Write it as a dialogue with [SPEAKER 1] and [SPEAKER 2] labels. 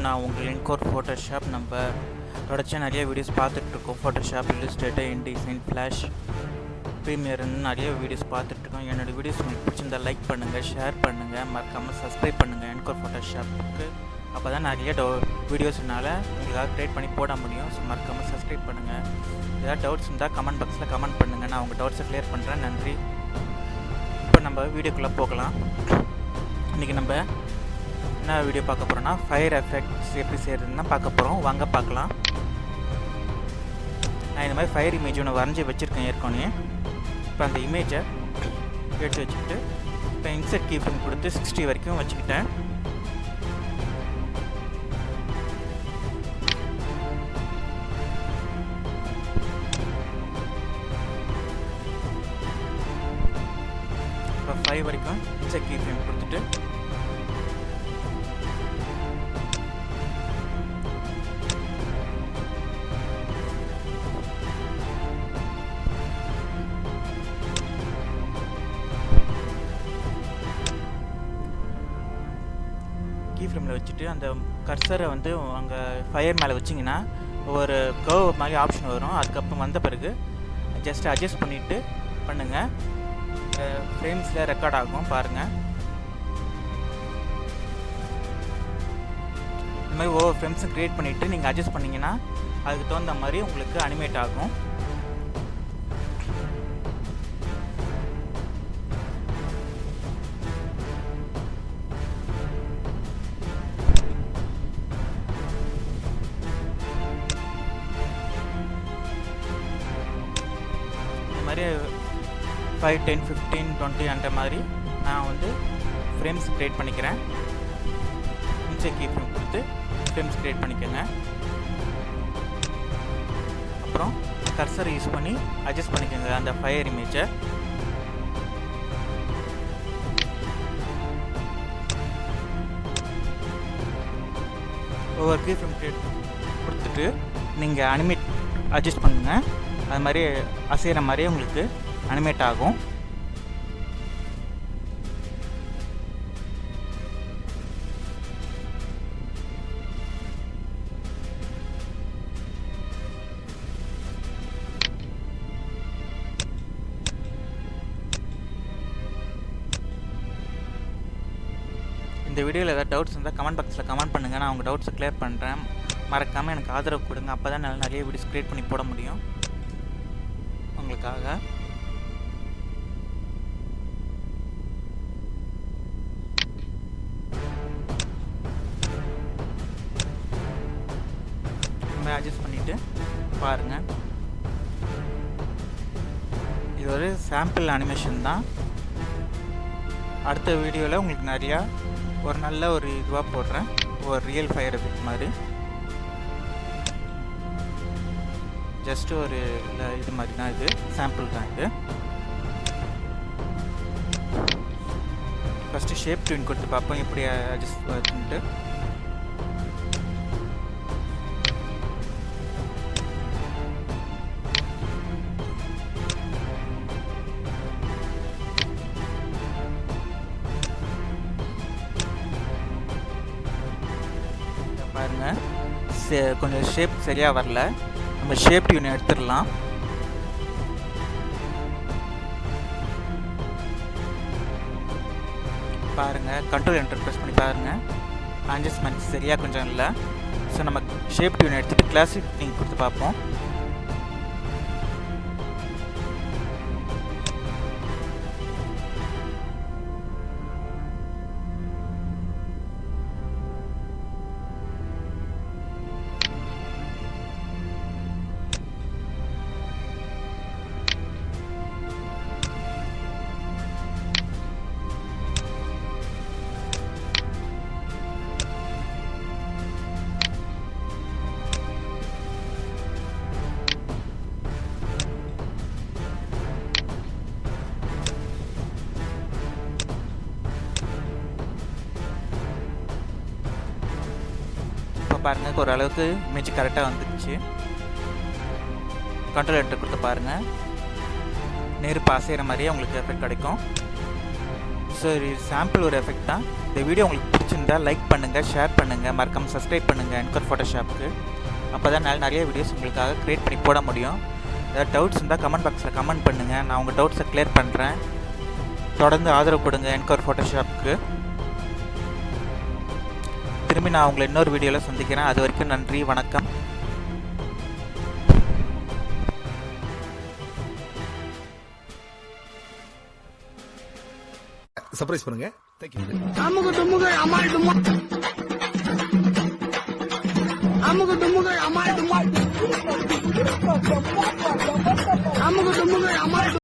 [SPEAKER 1] நான் உங்கள் incur Photoshop. நம்ம தொடர்ச்சியாக நிறைய வீடியோஸ் பார்த்துட்ருக்கோம். ஃபோட்டோஷாப், இல்லுஸ்ட்ரேட்டர், InDesign, ஃப்ளாஷ், ப்ரீமியர்னு நிறைய வீடியோஸ் பார்த்துட்ருக்கோம். என்னோடய வீடியோஸ் உங்களுக்கு பிடிச்சிருந்தா லைக் பண்ணுங்கள், ஷேர் பண்ணுங்கள், மறக்காமல் சப்ஸ்கிரைப் பண்ணுங்கள் இன்கோர் ஃபோட்டோஷாப்புக்கு. அப்போ தான் நிறைய வீடியோஸ்னால உங்களுக்காக க்ரியேட் பண்ணி போட முடியும். ஸோ மறக்காமல் சப்ஸ்கிரைப் பண்ணுங்கள். ஏதாவது டவுட்ஸ் இருந்தால் கமெண்ட் பாக்ஸில் கமெண்ட் பண்ணுங்கள். நான் உங்கள் டவுட்ஸை க்ளியர் பண்ணுறேன். நன்றி. இப்போ நம்ம வீடியோக்குள்ளே போகலாம். இன்றைக்கி நம்ம என்ன வீடியோ பார்க்க போகிறோன்னா ஃபயர் எஃபெக்ட்ஸ் எப்படி செய்கிறதுன்னு பார்க்க போகிறோம். வாங்க பார்க்கலாம். நான் இந்த மாதிரி ஃபயர் இமேஜ் ஒன்று வரைஞ்சி வச்சுருக்கேன் ஏற்கனவே. இப்போ அந்த இமேஜை எடுத்து வச்சுக்கிட்டு இப்போ இன்செர்ட் கீ ஃப்ரேம் கொடுத்து 60 வரைக்கும் வச்சுக்கிட்டேன். இப்போ 5 வரைக்கும் இன்செர்ட் கீ ஃப்ரேம் கொடுத்துட்டு கீ ஃப்ரேமில் வச்சுட்டு அந்த கர்சரை வந்து அங்கே ஃபயர் மேலே வச்சிங்கன்னா ஒரு கர்வ் மாதிரி ஆப்ஷன் வரும். அதுக்கப்புறம் வந்த பிறகு ஜஸ்ட் அட்ஜஸ்ட் பண்ணிவிட்டு பண்ணுங்கள். ஃப்ரேம்ஸில் ரெக்கார்ட் ஆகும் பாருங்கள். இந்த மாதிரி ஒவ்வொரு ஃப்ரேம்ஸும் க்ரியேட் பண்ணிவிட்டு நீங்கள் அட்ஜஸ்ட் பண்ணிங்கன்னா அதுக்கு தகுந்த மாதிரி உங்களுக்கு அனிமேட் ஆகும். இந்த மாதிரி 5, 10, 15, 20 அந்த மாதிரி நான் வந்து ஃப்ரேம்ஸ் க்ரியேட் பண்ணிக்கிறேன். இன்செர்ட் கீ ஃப்ரேம் கொடுத்து ஃப்ரேம்ஸ் க்ரியேட் பண்ணிக்கோங்க. அப்புறம் கர்சர் யூஸ் பண்ணி அட்ஜஸ்ட் பண்ணிக்கோங்க அந்த ஃபயர் இமேஜை. ஒவ்வொரு கீ ஃப்ரேம் க்ரியேட் கொடுத்துட்டு நீங்கள் அனிமேட் அட்ஜஸ்ட் பண்ணுங்கள். அது மாதிரி அசைகிற மாதிரியே உங்களுக்கு அனிமேட் ஆகும். இந்த வீடியோவில் ஏதாவது டவுட்ஸ் இருந்தால் கமெண்ட் பாக்ஸில் கமெண்ட் பண்ணுங்கள். நான் உங்கள் டவுட்ஸை க்ளியர் பண்ணுறேன். மறக்காமல் எனக்கு ஆதரவு கொடுங்க. அப்போ தான் நிறைய வீடியோஸ் க்ரியேட் பண்ணி போட முடியும் உங்களுக்காக. அட்ஜஸ்ட் பண்ணிவிட்டு பாருங்கள். இது ஒரு சாம்பிள் அனிமேஷன் தான். அடுத்த வீடியோவில் உங்களுக்கு நிறையா ஒரு நல்ல ஒரு இதுவாக போடுறேன். ஒரு ரியல் ஃபயர் எஃபெக்ட் மாதிரி ஜஸ்ட் ஒரு இது மாதிரி தான். இது சாம்பிள் தான். இது ஃபஸ்ட்டு ஷேப் ட்யூன் கொடுத்து பார்ப்போம் எப்படி அட்ஜஸ்ட் பண்ணிட்டு. பாருங்கள், கொஞ்சம் ஷேப் சரியாக வரல. நம்ம ஷேப் டியூன் எடுத்துடலாம். பாருங்கள், கண்ட்ரோல் என்டர் ப்ரெஸ் பண்ணி பாருங்கள். அட்ஜஸ்ட்மெண்ட் சரியாக கொஞ்சம் இல்லை. ஸோ நம்ம ஷேப் டியூன் எடுத்துகிட்டு கிளாசிக் டியூன் கொடுத்து பார்ப்போம். பாருங்கள், ஓரளவுக்கு இமேஜ் கரெக்டாக வந்துடுச்சு. கண்ட்ரோல் என்டர் கொடுத்து பாருங்கள். நெருப்பு அசைகிற மாதிரியே உங்களுக்கு எஃபெக்ட் கிடைக்கும். சரி, சாம்பிள் ஒரு எஃபெக்ட் தான். இந்த வீடியோ உங்களுக்கு பிடிச்சிருந்தா லைக் பண்ணுங்கள், ஷேர் பண்ணுங்கள், மறக்காமல் சப்ஸ்கிரைப் பண்ணுங்கள் என்கர் ஃபோட்டோஷாப்புக்கு. அப்போ தான் நிறைய வீடியோஸ் உங்களுக்காக க்ரியேட் பண்ணி போட முடியும். ஏதாவது டவுட்ஸ் இருந்தால் கமெண்ட் பாக்ஸில் கமெண்ட் பண்ணுங்கள், நான் உங்கள் டவுட்ஸை கிளியர் பண்ணுறேன். தொடர்ந்து ஆதரவு கொடுங்க என்கர் ஃபோட்டோஷாப்புக்கு. திரும்பி நான் உங்களை இன்னொரு வீடியோவில் சந்திக்கிறேன். அது வரைக்கும் நன்றி, வணக்கம்.
[SPEAKER 2] சர்ப்ரைஸ் பண்ணுங்க. Thank you.
[SPEAKER 3] AMMK டுமுக Amaal டுமா AMMK டுமுக Amaal டுமா AMMK டுமுக Amaal